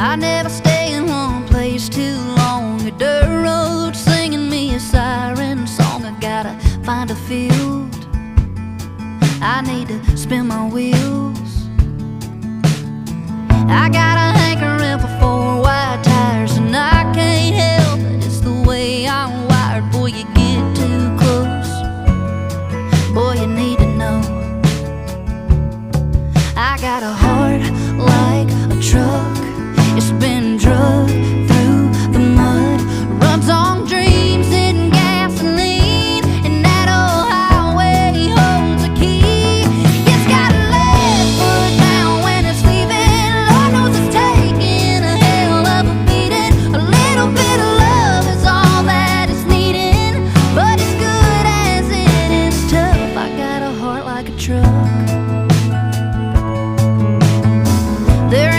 I never stay in one place too long. A dirt road singing me a siren song. I gotta find a field, I need to spin my wheels. I got